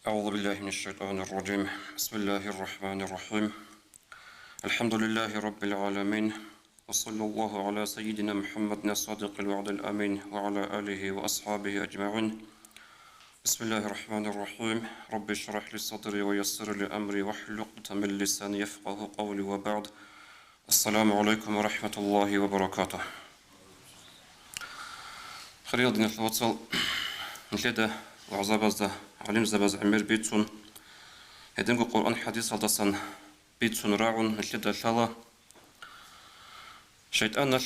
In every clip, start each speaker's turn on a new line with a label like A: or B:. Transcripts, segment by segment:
A: أعوذ بالله من الشيطان الرجيم. بسم الله الرحمن الرحيم. الحمد لله رب العالمين، وصلى الله على سيدنا محمد الصادق الوعد الأمين وعلى آله وأصحابه أجمعين. بسم الله الرحمن الرحيم. رب اشرح لي صدري ويسر لي أمري واحلل عقدة من لساني يفقه قولي وبعد. السلام عليكم ورحمة الله وبركاته. خير دين الوصل نشهد وعزابازدا علم زباز عمر بيتسون هدمك القرآن حديث الدسان بيتسون راعون نشهد الشالله شيطان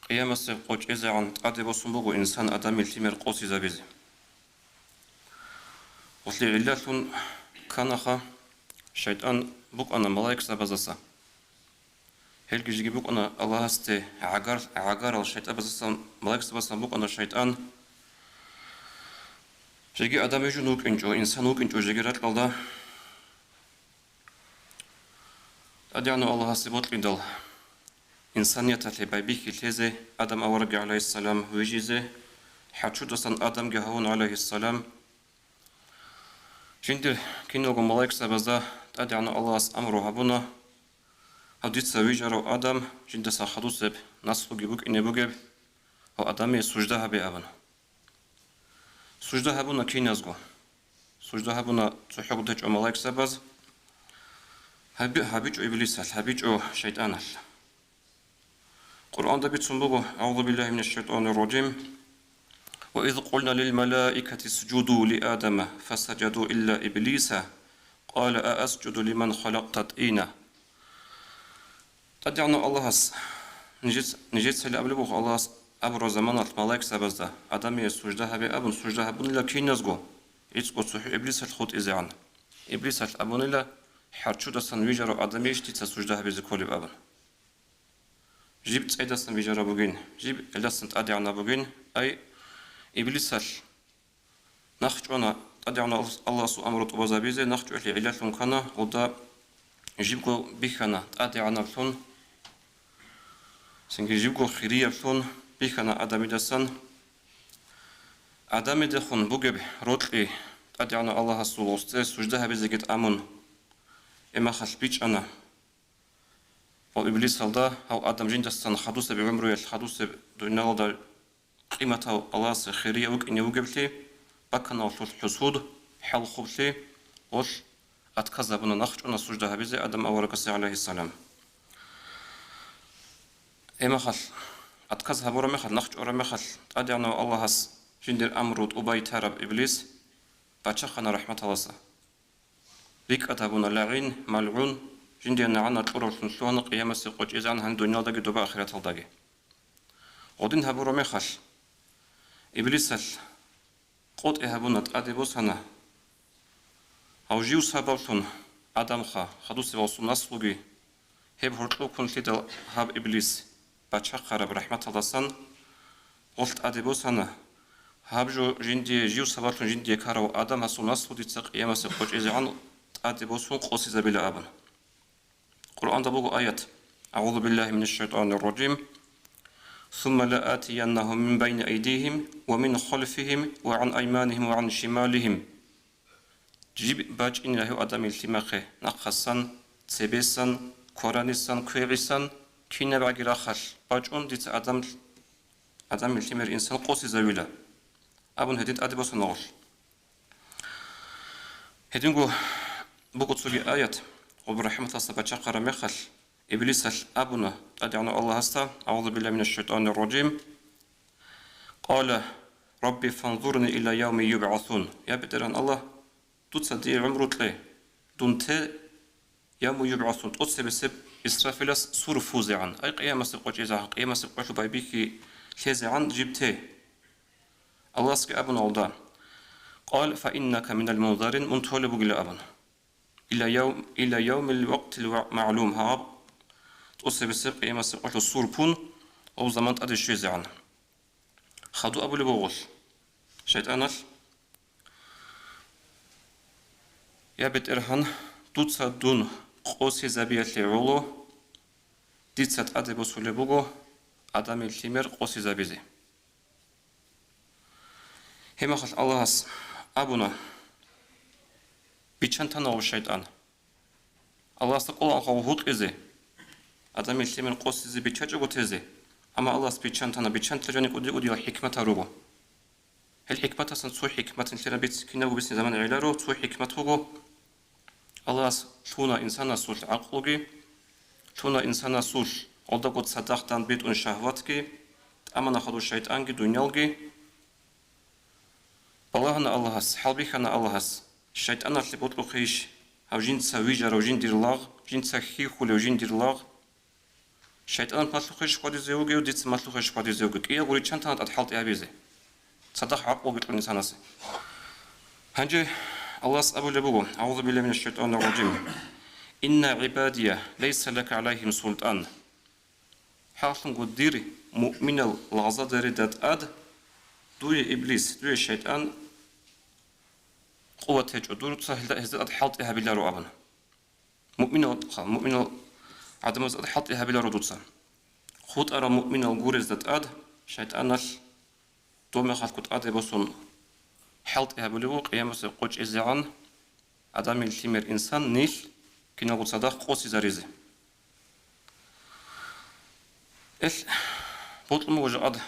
A: قيام السقوط إذا عن أدب صنبوغ إنسان أدم التمر قوسي زبيزي وصلي علاتون كانخا شيطان بوك أنا ملايك زبازسا هل جيجي بوك أنا الله استي عقار الشيطان بزسا ملايك زبازسا بوك أنا شيطان جيجي أدم يجنوك إنجو إنسانوك إنجو جيجي رات قلدا أديانو الله سيبوت لندل إنسانية تلبي بيكي تيزي آدم أورق عليه السلام ويجيزي حتشو دسان آدم جهون عليه السلام جندر كينوغو ملايك سبزا أديانو الله أمرو هبونا هديت سويجارو آدم جندر ساخدو سب نصفو جيبوك إني بوغيب هو آدمي سجده هبي أبن سجده هبونا كي نزغو سجده هبونا تحق دجو ملايك سبز هبيجو إبليس هبيجو شيطان قرآن دبيت سنبوغو أعوذ بالله من الشيطان الرجيم وإذ قلنا للملائكة اسجدوا لآدم فسجدوا إلا إبليس قال أأسجد لمن خلقت طينا تدعنا الله نجيت سلي أبلبوغ الله أبرو زمان الملائك سبزدا آدمي سجدها بأبن سجدها بن إلا كي نزغو إتسقو صحي إبليس الخوت إزعان إبليس الأبن إلا حرشو دستان ويجارو آدمي اشتيت سجدها بزكولي بأبن جيب تسعيدسن بيجارة بوغين جيب إلاسن تأدعنا بوغين أي إبليس نخجونا تأدعنا الله سو أمرو طبازا بيزي نخجو إحلي علاتون كانا ودا جيبكو بيخانا تأدعنا بثون سنجي جيبكو خيرية بثون بيخانا آدمي دسن آدمي دخون بوغيب روتلي تأدعنا الله سو لوستي سجدها بيزي جيت أمون إما خش بيج أنا وإبليس هذا هو آدم جندستان خدوس بعمره الخدوس دنيا دا قيمته الله سخيرية وك إني وقبلي بكنا وصل حسود حل خبلي وش أتكذبنا نخش أنا سجدها بزي آدم أورقس عليه السلام إما خل أتكذب ورا مخل نخش ورا مخل أدعنا الله هس جندر أمرود أبي ترب إبليس بتشخنا رحمة الله بيك أتابونا لعين ملعون جندنا عنا القرار سنسوان قيام السقوط إذا عن الدنيا دقي دوبا آخرة الدقي ودين هبورو مخل إبليس قوت إهبونا تأدبوس هنا أو جيو سابلتون آدم خدوس والسون نصلوغي هب هرطلو كن لدل هاب إبليس بچخر برحمة الله سن قلت أدبوس هنا هاب جو جندي جيو سابلتون جندي كارو آدم هسون نصلو دي قيام السقوط إذا عن تأدبوسون قوسي زبيل آبن قرآن دبوغ آيات أعوذ بالله من الشيطان الرجيم ثم لآتينهم من بين أيديهم ومن خلفهم وعن أيمانهم وعن شمالهم جيب باج إن له أدم التماخه نقصان تسبيسان كورانيسان كويريسان كينا بعد راخش باج أن ديت أدم التمر إنسان قوسي زويلا أبن هديت أدبوس نور هدينغو بوغو تسولي آيات وبرحمة الله بچقر مخل إبليس أبونا أدعنا الله هستا أعوذ بالله من الشيطان الرجيم قال ربي فانظرني إلى يوم يبعثون يا بدران الله تتصدي عمرو تلي دون تي يوم يبعثون تقصي بسب إسرافيلس سور فوزعان أي قيامة سبقوش إذا قيامة سبقوش بايبيكي خيزعان جبتي الله سك أبونا الله قال فإنك من المنظرين منتولي بقل أبونا إلى يوم الوقت المعلوم هاب تقصي بسبق إما سبقش الصور بون أو زمان تأدي الشيء زعان خدو أبو لبوغل شيطانال يا بيت إرهان دوتسا دون قوسي زبية لعولو ديتسا تأدي بسو لبوغو آدمي التمر قوسي زبيزي هما خل الله أبونا بيتشانتنا والشيطان الله استقول أنخو هوت إزي أدم السلمين قوس إزي بيتشاج وتزي أما الله بيتشانتنا بيتشانت لجاني قدي الحكمة روغو هل حكمة سنسوي حكمة لنا بيت كنا وبسن زمان علارو تسوي حكمة روغو الله شونا إنسان سول عقلوغي شونا إنسان سول أودا قد صدقتان بيت شهواتكي أما ناخذ الشيطان دنيالغي الله هس حلبي خنا الله هس الشيطان اللي بطلو خيش أو جين تسويجر أو جين ديرلاغ جين تسخيخ ولا جين ديرلاغ الشيطان بطلو خيش قادي زيوغي وديت مطلو خيش قادي زيوغي كي يقولي تشانتان أتحلت يابيزي صدق عقل بيت الإنسان هسي هنجي الله أبو لبوغو أعوذ بالله من الشيطان الرجيم إن عبادي ليس لك عليهم سلطان حاصل قديري مؤمن الغزة دردت أد دوي إبليس دوي الشيطان قوة هج ودور تسهل هزت حلط إها بالله رؤابنا مؤمن عدم هزت حلط إها بالله ردوتسا خود أرى مؤمن الغورز دت أد شيطان دوم خلق كت أد بسون حلط إها بالله قيام سقوج إزعان عدم الثمر إنسان نيل كنا قد صدق قوس زاريزي بطل موجة أد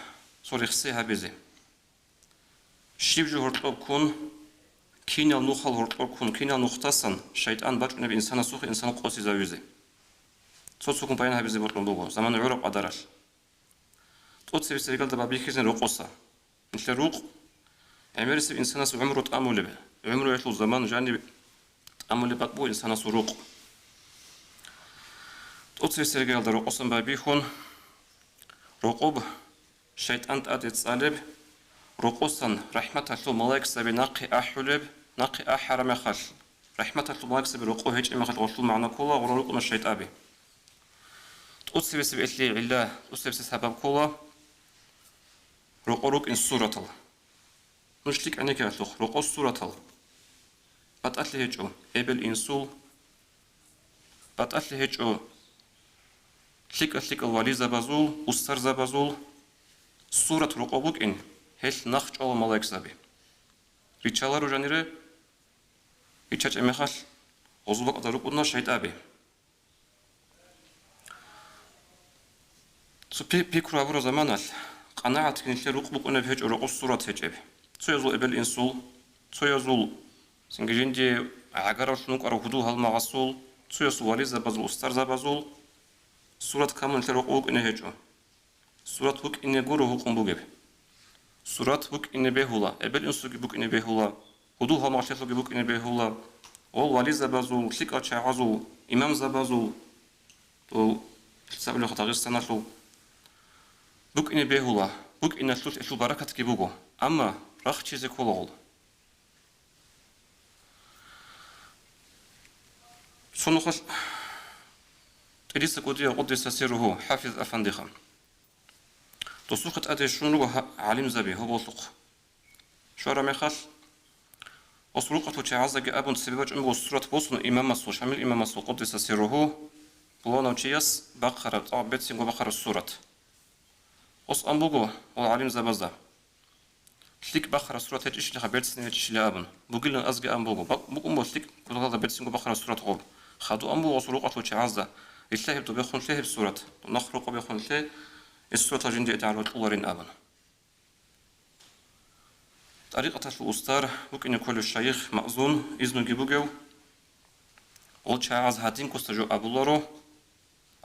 A: صوري خسيها بيزي شيب جو هرطلب كون كينا نوخل هرطلب كون كينا نوختاسن شيطان باج نبي إنسان سوخ إنسان قوسي زاويزي صوت سوكم باينها بيزي بطل بوغو زمان عرب أدارش توت سيبي سيقال دبا بيخيزن روقوسا مثل روق عمر سيب إنسان سو عمره تأمل به عمره يطلو زمان جاني تأمل بقبو إنسان سو روق توت سيبي سيقال دا روقوسا بابيخون رقوب شيطان تأدي تصالب رقوسا رحمة الله ملاك سبي نقي أحلب نقي أحرم خل رحمة الله ملاك سبي رقوه هيج إما خل غشل معنا كولا ورقونا الشيطان أبي تأسي بسبي إتلي علا تأسي بسبي سبب كولا رقوك إن سورة الله نشتك عنك أتلوخ رقو سورة الله بتأتلي هيجو إبل إنسول بتأتلي هيجو تلك الوالي زبازول أستر زبازول سورة رقوبك إن هل نخش أول ملاك زبي ريتشالر وجانيره ريتشاج أمخال غزوك أدرك أدنا شهيد أبي سو بيكرو أبرو زمانال قناعة كنيل رقوبك أنا بهج رقو السورة هج أبي سو يزول إبل إنسول سو يزول سنجين دي عقارة شنوك أرو هدو هالمغسول سو يزول والي زبازول أستر زبازول سورة كامل تلقوك إنه هجو سورة هوك إنه غورو هوكم بوغيب سورة هوك إنه بيهولا إبل إنسو بوك إنه بيهولا هدوها معشيطو بوك إنه بيهولا والوالي زبازو سيكا تشاعزو إمام زبازو تو سابلو خطاغير سناتلو بوك إنه بيهولا بوك إنه سلوت إشو بركات كي بوغو أما راخ چيزي كولا سونو خش تريس قدية قدس سيره حافظ أفندي خان تسوقت أدي شنو علم زبي هو بطلق شو رمي خال أسرقت وتعزق أبن سببج أمه السورة بوسن إمام مسو شامل إمام مسو قدس سيره بلونا وتشيس بقرة بيت سينغو بقرة السورة أس أمبوغو والعلم زبزة تلك بقرة السورة هيش لها بيت سين هيش لأبن بقولن أزق أمبوغو بقوم تلك بلغة بيت سينغو بقرة السورة غوب خدو أمبو أسرقت وتعزق إتلاهب تو بيخون تلاهب سورة نخرق بيخون تلاهب السورة جندي تعالوا تقولين أبن طريقة الأستار ممكن يكون الشيخ مأذون إذن جيبوجو والشاعز هاتين كستجو أبولارو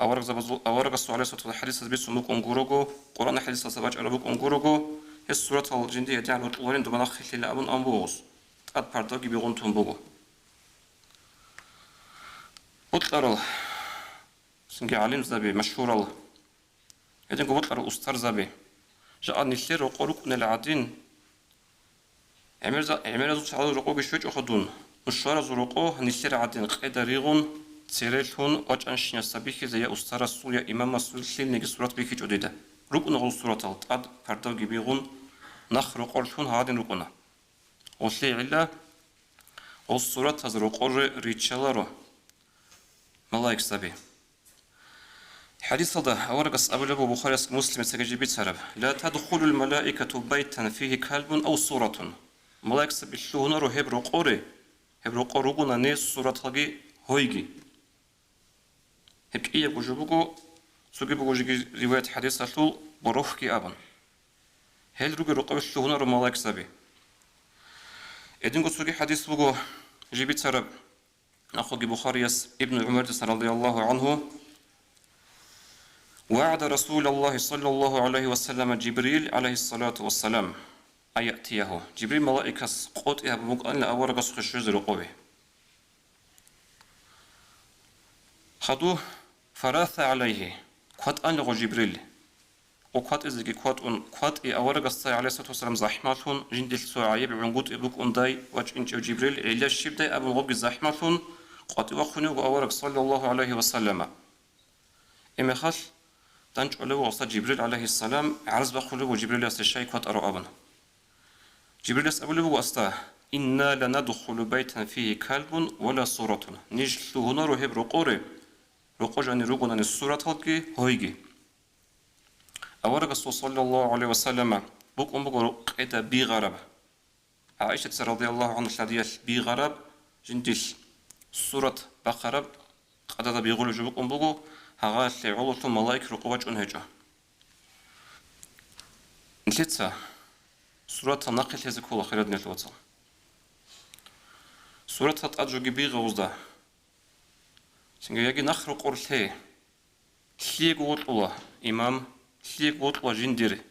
A: أورق السؤال صوت الحديث بيسو موك أنجوروجو قرآن حديث سباج أربوك أنجوروجو السورة الجندية تعالوا تقولين دوبنا خلي لأبن أنبوغس تقد بارداجي بيغون تنبوغو أطلع سنجي علم زبي مشهور الله إذن قبض على أستار زبي جاء نسير وقولك من العادين عمر زوج على رقوق شوج أخدون مشوار زرقوه نسير عادين قيد ريغون تسيرلهون أج أنشين السبيخ زي أستار السوريا إمام السوري سيل نجي سورة بيكي جديدة رقنا غل سورة التعد فردو جبيغون نخ رقولهون هادين رقنا وسلي علا غل سورة زرقور ريتشالارو ملايك زبي حديث هذا أورقس أبو لبو بخاري مسلم سجبيت سرب لا تدخل الملائكة بيتا فيه كلب أو صورة ملائكة بالشهون رهيب رقوري هبرق روجنا نيس سورة هاجي هويجي هبكي يبوجبوجو سوجي بوجي رواية حديث أصل بروحكي أبن هل روجي رقبة شهونا رمالك سبي إدين سوجي حديث بوجو جيبت سرب أخوك بخاري ابن عمر رضي الله عنه وعد رسول الله صلى الله عليه وسلم جبريل عليه الصلاة والسلام أيأتيه جبريل ملائكة قوت إيه بمقال لأورق سخشوز رقوبه خدوه فراث عليه قد أنلغ جبريل وقد إزيكي قد إيه أورق الصلاة عليه الصلاة والسلام زحماتهم جندل سوعيب عنقود إبوك أنداي واج إنجو جبريل إلا الشبداي أبو الغب زحماتهم قد إوخنو أورق صلى الله عليه وسلم إما خل تنج أولو وصل جبريل عليه السلام عرض بخلو وجبريل أستشاي قد أرى أبن جبريل أسألو وأستا إنا لندخل بيتا فيه كلب ولا صورة نجلو هنا روحب رقوري رقوجاني رقونا الصورة هلقي هويجي أورق صلى الله عليه وسلم بوك أمبوك رقيتا بي غرب عائشة رضي الله عنها الحديث بي غرب جندل صورة بقرب قدد بيغلو جبوك أمبوك هغال لعولة ملايك رقوج أنهجة نتلتسا سورة نقل هزك الله خيرات نتلوتسا سورة تأجو جبيغ وزدا سنجا يجي نخرق أرثي ليق وطلة إمام ليق وطلة جندير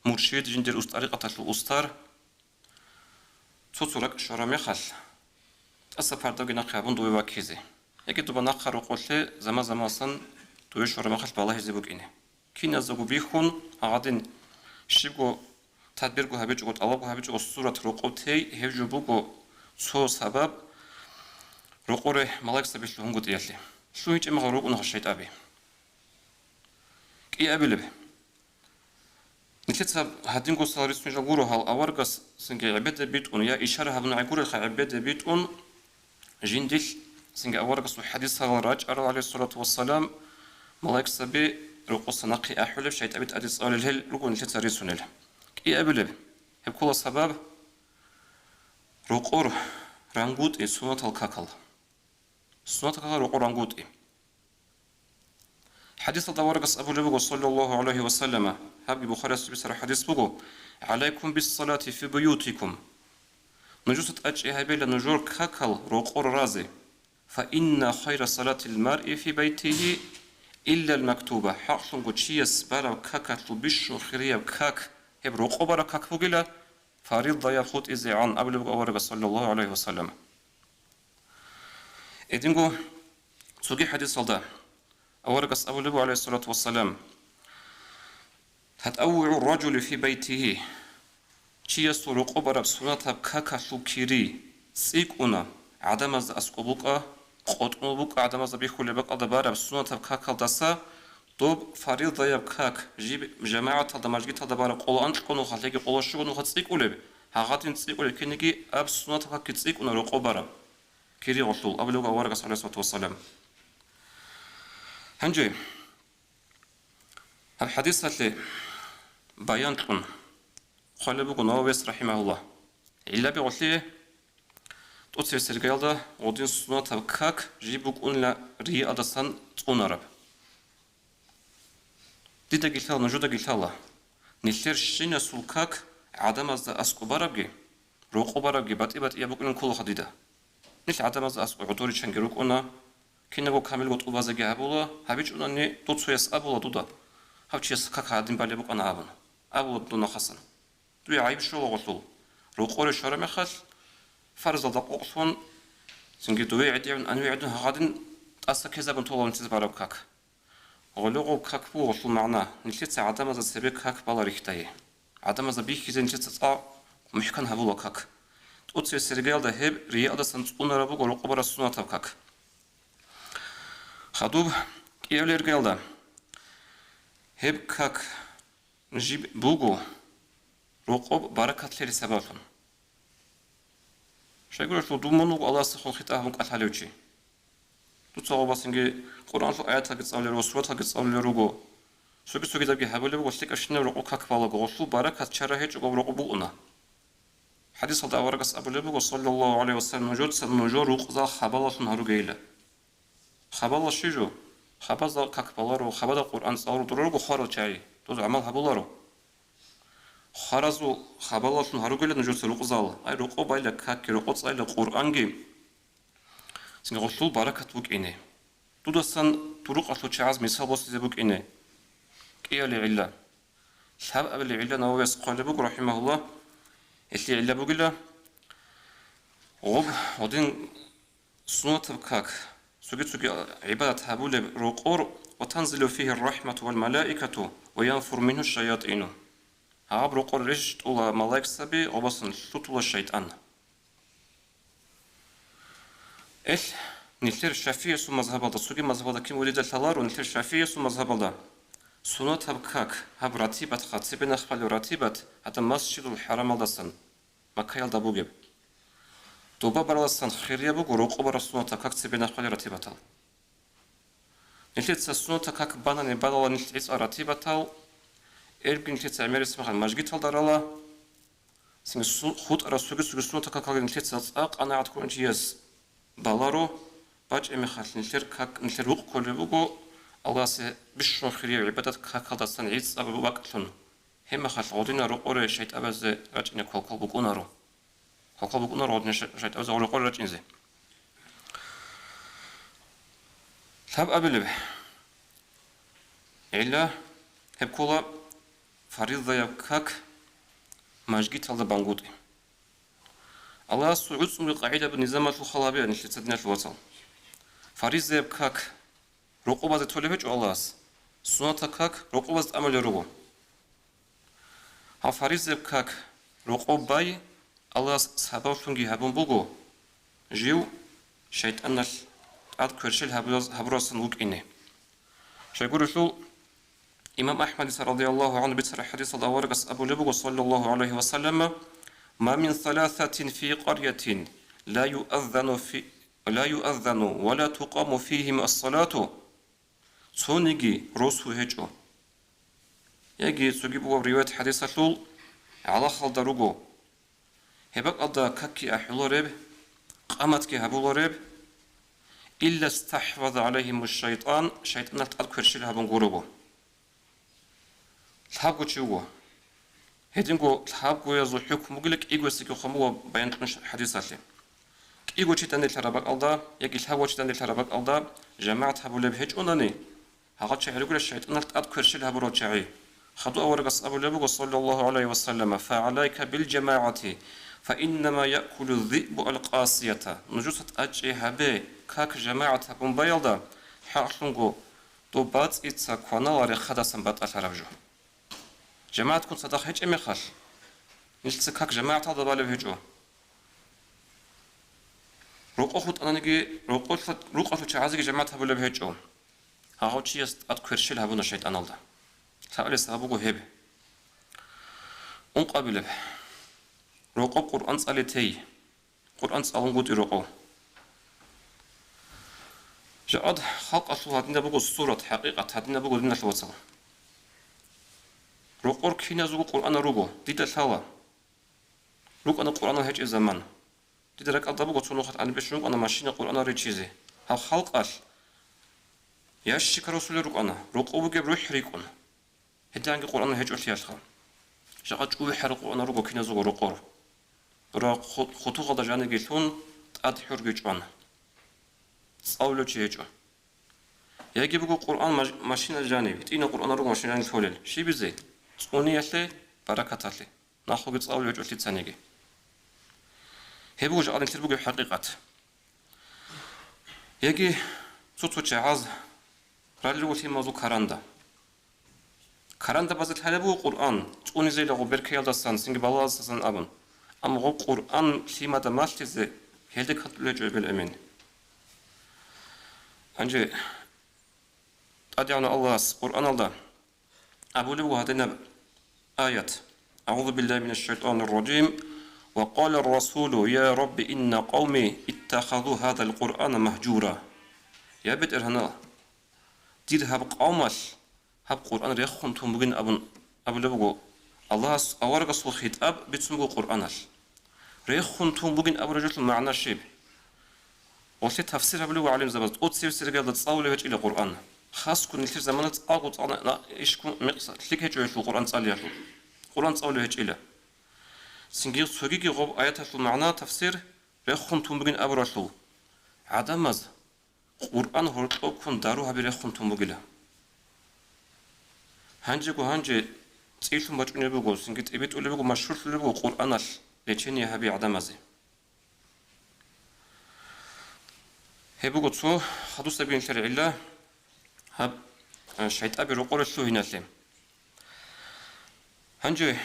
A: مرشد جندير طريقة الأستار تصورك شرامي خل أسفار دوغي نقابون دوي واكيزي يجي دوبا نخرق أرثي زما صن دوي شرامي خل بالله يزيبوك إني كي نزاقو بيخون أغادين شيبو تدبيركو هبيجو طلبو هبيجو سورة رقوتي هبجوبوكو سو سبب رقوري ملاك سبيل هونغو ديالي شو يجي ما رقو نخشيت أبي كي أبي نتلت هادينكو ساريس نجا غورو هال أورغاس سنجا عبادة بيتون يا إشارة هبنا عقور عبادة بيتون جندل سنجا أورغاس وحديث هالراج عليه الصلاة والسلام ملاك سبي رقو سنقي أحلف شيت أبيت أدي سؤال الهل رقو نتلت ساريسون له كي أبي هب كل سبب رقور رانغوت إيه سنة الكاكل سنة الكاكل رقور رانغوت إيه حديث الدوارقس أبو لبغو صلى الله عليه وسلم هابي بخاري بسر حديث بغو عليكم بالصلاة في بيوتكم نجوسة أجئ هبيل نجور كاكل رقور رازي فإن خير صلاة المرء في بيته إلا المكتوبة حقلن قدشيس بارا كاكل بشو خيريا كاك هب رقوبة كاك فوقلا فريضة يخوت إزي عن أبو لبغو أورغس صلى الله عليه وسلم إدنغو سوغي حديث صلدا أورغس أبو لبغو عليه الصلاة والسلام هتأوع الرجل في بيته چيس رقوبة بسنة كاكا شوكيري سيكونا عدم از أسقبوكا قطنوبوكا عدم از بيخولي بقى دبارة بسنة كاكا دسا دوب فريضة يبكاك جيب جماعة دمجي تدبارة قولان تكونو خلقي قولاشوغنو خطسيكولي هاغاتين تسيكولي كينيكي أب سنة كاكا تسيكونا رقوبة كيري غطول أبلوغ أورغس عليه الصلاة والسلام هنجي الحديث اللي بيان تكون خالبوغ نوويس رحمه الله إلا بغطليه توتسير سرقيالدا غدين سنة تبكاك جيبوك أنلا ري أدسان تقون عرب ديدا قلتها نجودا قلتها نلتر شين سلكاك عدم از أسقو باربجي روقو باربجي بات إيابوك إن كل خديدا نل عدم از أسقو عطوري چنگروك أنا كينغو كامل غط أبازجي هبولا هبيج أنني توتسويس أبولا دودا هبچيس كاك عدم باليبوك أنا أبون أبولا دونا خسن دوی عیب شو غطول روقور شرم خل فرض دق أقصون سنجي دوی عديون أنوي عدون هادين أصلا كذا بنطلون تزبارو كاك غلوغو كاك بو غطول معنا نلتت عدم از سبب كاك بالا ريختاي عدم از بيخ كيزن تتصا محكن هبولا كاك توتسي سرقيال ده هب رياضة سنتقون ربو غلوغو برا سنة كاك خدوب كيولير قيال ده هب كاك نجيب بوغو روقوب بركاتلери سببن شايقول شو دومونو الله سخون خطابون قالالوچي دوصاو басинги قرآن аятта гицавлеро сурата гицавлеруго суги дабги хабелебу гоштик ашне роқо как балаго гошу баракат чара хеч го роқо буна حديث هذا ورقة أبو لبق صلى الله عليه وسلم نجود سنجور وقضى خبالة نهارو جيلة خبالة شجو خبالة كقبلارو خبالة قرآن صار درو خارج شيء توز عمل هبولارو خارزو خبالة نهارو جيلة نجود سلوقزال أي رقو بايلة كاك رقو صايلة قرآن جيم سنقول بركة بوك إنه تودسن طرق أصل شعاز مثال بس بوك إنه كيا لعلة شاب قبل لعلة نوويس قال بوك رحمه الله اللي علة بوك له غب ودين سنة تبكاك سوجي عبادة هبول رقور وتنزل فيه الرحمة والملائكة وينفر منه الشياطين عاب رقور رجت ولا ملاك سبي وبصن شطول الشيطان إيش نلتر الشافعية سو مذهب هذا سوجي مذهب هذا كم ولد الثلار ونلتر الشافعية سو مذهب هذا سنة تبكاك هب راتبة خاتبنا خبل راتبة حتى مسجد الحرام هذا سن مكايل دبوجب دوبا براسن خيريا بوغ روق براسن تاكاك تبينا خالي راتباتال نلتت سسنو تاكاك بانا نبالا نلتت راتباتال إربين نلتت عمير اسمها المجيتال دارالا سين خود راسوغي سوغسنو تاكاك نلتت ساق أنا عتكون جياس بالارو باج إمي خال نلتر كاك نلتر وق كل بوغو الله سي بشون خيريا عبادات كاك داستان عيس أبو باكتون هم خال عودينا روقوري شيت أبز راجينا كوكو بوغونارو كوكو بوغونارو عودينا شيت أبز روقوري راجينزي ثاب أبلب إلا هبكولا فريضة يبكاك ماجيت هذا بانغوتي الله سعود سمي قاعدة بالنظام الخلابية نشلت سدنا الوصل فريضة يبكاك رقوبة تولبج الله سنة كاك رقوبة أمل ربو ها فريضة يبكاك رقوبة الله سبب فنجي هبون بوجو جيو شيطان أد كرشل هبراس نوك إنه شيقول شو إمام أحمد رضي الله عنه بتر حديث الأورقس أبو لبق صلى الله عليه وسلم ما من ثلاثة في قرية لا يؤذن ولا تقام فيهم الصلاة سونيجي روسو هجو يجي سجيب رواية حديث شو على خلد رجو هبق أدا ككي أحلورب قامت كي هبولورب إلا استحوذ عليهم الشيطان شيطان تأذكر شلها بنقربه تحبو تشوه هدينكو تحبو يزو حكم مقلك إيجو سيكو خموه بيان حديثاتي إيجو تشتان الترابك ألدا يجي تحبو تشتان الترابك ألدا جماعة هبو لبهج أناني هغا تشعي لقول الشيطان تأذكر شلها برو تشعي خدو أورقس أبو لبهج صلى الله عليه وسلم فعليك بالجماعة فإنما يأكل الذئب القاسية نجوسة أجي هبي كاك جماعة هبون بيلدا حاقلنغو دو بات إتسا كوانا واري خدا سنبات أثرابجو جماعة كنت صدق هيج إمي خال نجلس كاك جماعة هذا بالي بهجو روقو خود أنا نجي روقو تشعازي جماعة هبو لبهجو هاو تشيست أتكرشل هبونا شيطان الله سألي سابقو هبه أنقابله روقو قرآن صالتي قرآن صالنقود روقو جاءت خلق أصل هاتنا بقول الصورة حقيقة هاتنا بقول دينا الوصل روقور كينا زوجو قرآن روجو ديدا ثلا روق أنا قرآن هيج زمان ديدا رك أضرب بقول صنوخت أنا بشروق أنا ماشين قرآن ريتشيزي ها خلق أصل ياش شكر رسول روق أنا روقو بجيب روح ريكون هدي عنك قرآن هيج أرتياش خال جاءت جوي حرق أنا روجو كينا زوجو روقور را خطو غدا جاني جيتون أدحور جيجان أولو تيجو يجي بقول قرآن ماشين الجانب تينا قرآن روج ماشين الجانب ثولل شي بزي تقولني يسلي بركة تلي ناخذ جت أولو جت تانيجي هبوج على تربوج حقيقة يجي صوت جهاز رالو في موضوع كاراندا بزت هلبو قرآن تقولني زي لغو بركة يلدسان سنج بالاز سن أبن أما غو قرآن فيما دمشت زي هيدك هتلجوا بالأمين أنجي أدعنا الله قرآن الله أبو لبو هذين آيات أعوذ بالله من الشيطان الرجيم وقال الرسول يا رب إن قومي اتخذوا هذا القرآن مهجورا يا بدر هنا دير هب قومش هب قرآن ريخون تومبين أبو لبو الله أورق سو خطاب بتسمو قرآنش ريخون توم بوجين أبو رجل المعنى شيب وشي تفسير قبله وعلم زبط أو تفسير قال تصاول وجه إلى القرآن خاص كون في زمانات أقوط أنا لا إيش كون مقصد تلك هجوه القرآن تصالي له القرآن تصاول وجه إلى سنجيل سوجي غوب آيات المعنى تفسير ريخون توم بوجين أبو رجل عدم مز القرآن هو كون داروها بريخون توم بوجيله هنجي تيلهم بتقولي بقول سنجت إبيت قولي بقول مشهور اللي بقول قرآن ليشيني هبي عدم مزي هبقول صو حدوث بين شرع الله هب شيت أبي رقول شو هنا سلم هنجي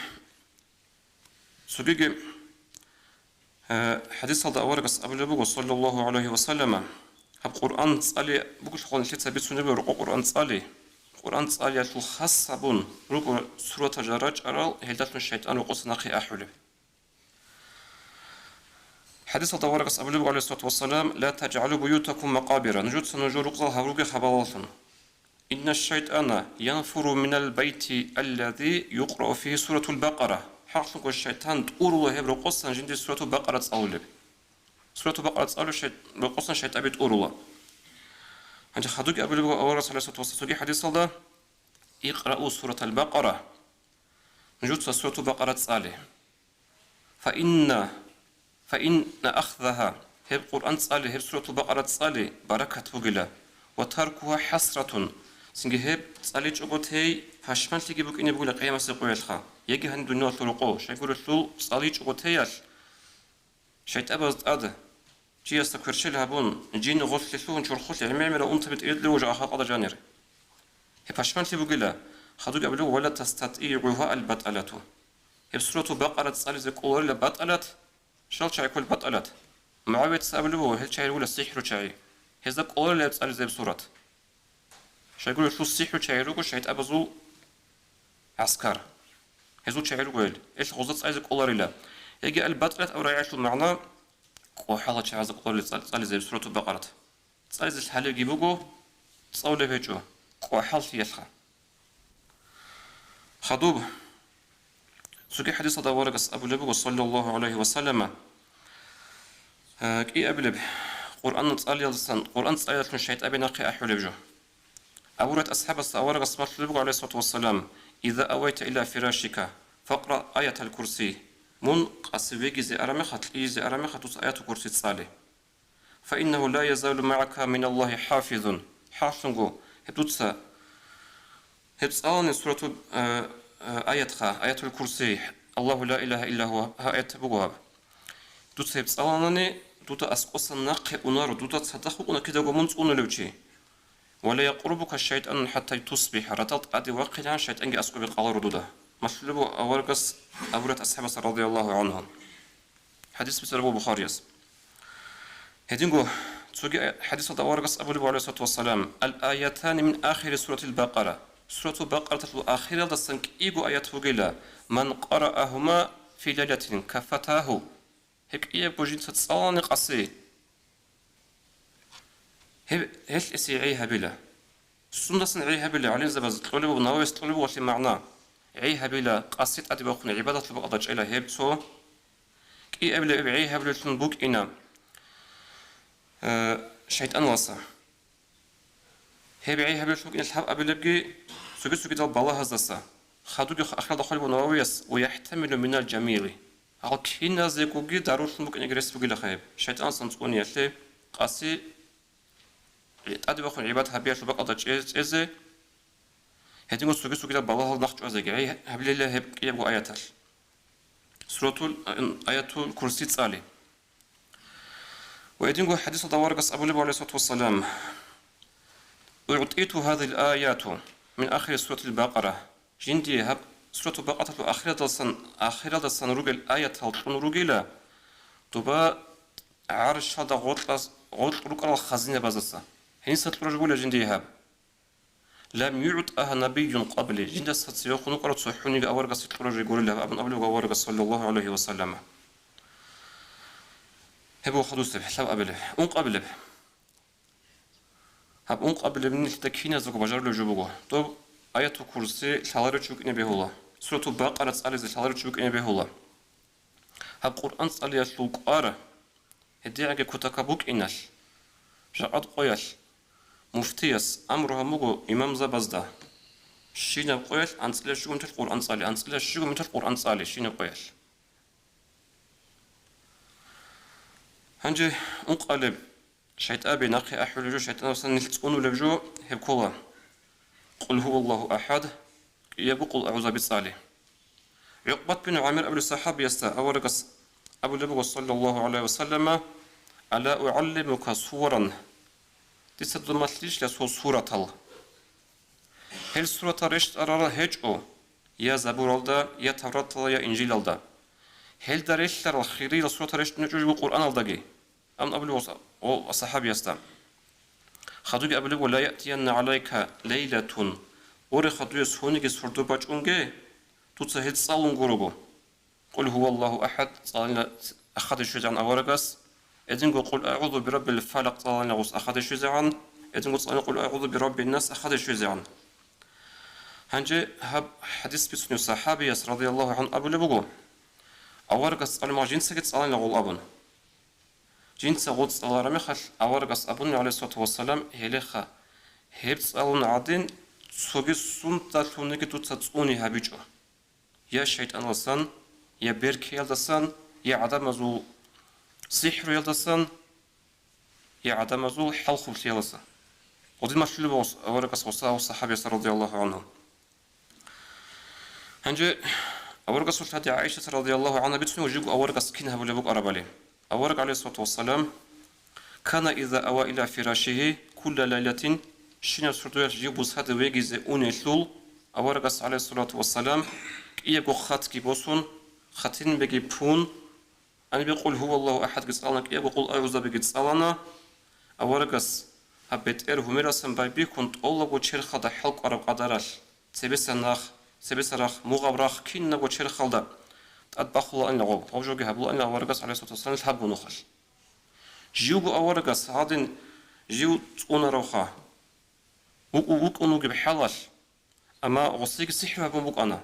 A: سبيج حديث هذا أول قص أبو بقول صلى الله عليه وسلم هب قرآن صلي بقول خلنا شيء تبي سنة بقول قرآن صلي قرآن صلي يشل خاصبون ربع سورة جراج أرال هدات الشيطان وقص نقي أحوله حديث هذا أول قص أبو عليه الصلاة والسلام لا تجعلوا بيوتكم مقابر نجود سنجور قصة هروج خبالاتن إن الشيطان ينفر من البيت الذي يقرأ فيه سورة البقرة حقق الشيطان تقول الله هبر قصة جندي سورة البقرة تصولب سورة البقرة تصولب قصة الشيطان بتقول الله عند خدوج أبو لبوا أول رسول الله صلى الله عليه وسلم حديث الله اقرأوا سورة البقرة نجود سورة البقرة تصالي فإن أخذها هب قرآن تصالي هب سورة البقرة تصالي بركة وجلا وتركها حسرة سنجي هب تصالي جوتي فاشمن تيجي بك إني بقول قيامة سقوي الخا يجي هندو ثلقو شيقول الثل تصالي جوتيال شيت أبز أده جي استكرشل هبون جين غسل ثون شرخوت عميمة أنت بتقيد له وجه أخاق هذا جانر هب فاشمن تيجي بقوله خدوج قبله ولا تستطيعها البطلة هب سورة البقرة تصالي زقول البطلة شال شيء كل بطلات معاوية تسأله هل شيء يقول السحر شيء هذا قول لا تسأل زي بصورة شيء يقول شو السحر شيء يقول شيء أبزو عسكر هذا شيء يقول إيش غزت سأل زي قول لا يجي البطلات أو رأيش المعنى وحالة شيء هذا قول تسأل زي بصورة البقرة تسأل زي الحالة يجيبوه تسأل له بيجو وحال يسخى خدوب سوكي حديث هذا ورقة أبو لبو صلى الله عليه وسلم كي أبلب قرآن تصالي لكن شيء أبي نقي أحول بجو أورت أصحاب الصورة صلى الله عليه الصلاة والسلام إذا أويت إلى فراشك فاقرأ آية الكرسي من قصيبي زي أرمخت إيزي أرمخت آية الكرسي تصالي فإنه لا يزال معك من الله حافظ حافظ هبتوتسا هبتسالني سورة آية الكرسي الله لا إله إلا هو آية بواب دوت هبتسالني دوت أسقص النقي ونار دوت تصدقوا كده ومنص ونلوشي ولا يقربك الشيطان حتى تصبح رتط أدي وقلا شيطان جي أسقو بالقال ردوده مطلوب أورقص أورت أصحاب رضي الله عنهم حديث بسرعة البخاري هدينجو تسوق حديث أورقص أبو عليه الصلاة والسلام الآيتان من آخر سورة البقرة سورة البقرة الأخيرة دسنك إيجو آيات فوقلا من قرأهما في ليلة كفتاه هيك إيه بوجين تتصاني قصي هل إسيعيها بلا السنة صنعيها بلا علين زبز طلبه ونوايس طلبه وفي معناه عيها بلا قصيت أدي بخون عبادة البقضج إلى هيبسو كي أبلا عيها بلا تنبوك إنا شيطان وصا هي بعيها بلا تنبوك إنا الحب أبلا بقي سوكي دال بالله هزاسا خادوك أخنا دخل ونوايس ويحتمل من الجميل هل كينا زيكوكي دارو تنبوك إنا جريس بقي لخيب شيطان صنطقوني يتلي قاسي أدي بخون عبادة هبيا البقضج إزي هتيجي سوكي ده بالله نخش أزجعي هبل الله هب يبغى آيات سورة آيات الكرسي تصالي ويتيجي حديث دوارقس أبو لبو عليه الصلاة والسلام أعطيت هذه الآيات من آخر سورة البقرة جندي هب سورة البقرة آخرة دسن رجل آية هالطن رجلا تبا عرش هذا غلط رجل الخزينة بزسا هني سترجع ولا جندي هب لم يعطها نبي قبل جند ستيقون قرأت صحوني أورق سترجع يقول له أبن أبلغ أورق صلى الله عليه وسلم هبوا خدوس حساب قبله قبله هب قبله من التكفين زوج بجار له جبوه طب آية الكرسي شلاره شوك إني بهولا سورة البقرة على شلاره شوك إني بهولا هب قرآن صلي سوق أرى هديعك كتكبوك إنال جاءت قيل مفتيس أمرها مغو إمام زبزدا شين قيل أنصلي شو مثل القرآن صلي أنصلي شو مثل القرآن صلي شين قيل هنجي انقلب شيت أبي نقي أحول جو شيطان وصل نلتقون لبجو هبكولا قل هو الله أحد يبقول أعوذ بالصالح عقبة بن عامر أبو الصحابة يستا أورقس أبو لبغ صلى الله عليه وسلم ألا أعلمك صورا تسد مثلش لسو سورة الله هل سورة رشت أرارا هجو يا زبور الدا يا توراة الله يا إنجيل الدا هل دريش لر الخيري لسورة رشت نجوج بالقرآن الداجي أم أبو لبغ الصحابة يستا خدوك أبو لبغ لا يأتين عليك ليلة وري خدوك سهونيك سردو باج أنجي تتسهل صالون غروبو قل هو الله أحد صالنا أخذ شجعان أورقس إذن قل أعوذ برب الفلق صالنا غص أخذ شجعان إذن قل أعوذ برب الناس أخذ شجعان هنجي هب حديث بسنو صحابي رضي الله عنه أبو لبغو أورقس صالما جنسك صالنا غول أبن جنس غول صالنا رميخل أورقس أبن عليه الصلاة والسلام هليخا هب صالون عدين سوغي سنتا لونيك تتصوني هبيجو يا شيطان لسان يا بيرك يلدسان يا عدم زو سحر يلدسان يا عدم زو حلق يلدسان ودي ما شلو أورقس والصحابة رضي الله عنهم هنجي أورقس التي عائشة رضي الله عنها بتسمي وجيب أورقس كينها بلبوك أربالي أورق عليه الصلاة والسلام كان إذا أوى إلى فراشه كل ليلة شين سردوية جيبوز هذا ويجز أونيثلول أورقس عليه الصلاة والسلام إيجو خات كيبوسون خاتين بيجي بون أنا بيقول هو الله أحد قصالنا إيجو قول أعوذ بقصالنا أورقس هبت هميراسن بايبي كنت الله بوشير خدا حلق أرب قدرش سبسناخ مغبرخ كين بوشير خدا أتبخل أن لغو أوجوجي هبلو أن أورقس عليه الصلاة والسلام الحب ونخل جيوبو أورقس هادين جيو تقون روخا وك أنو جب حلال أما غصيك سحر بمبوك أنا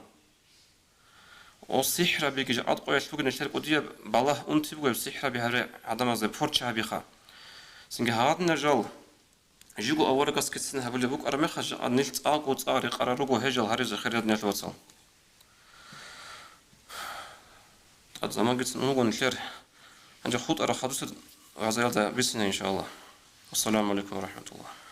A: والسحر بيجي عاد قوي شلوك نشترك ودي بالله أنت بقول السحر بهذا عدم زي بورتشها بيخا سنجي هاد نرجال جيجو أورقس كتسن هبل بوك أرمخ نلت أقو تاري قرروجو هجل هرج خيرات نلوتصل قد زمان قلت نقول نشر عند خود أرى حدث غزالة بسنا إن شاء الله والسلام عليكم ورحمة الله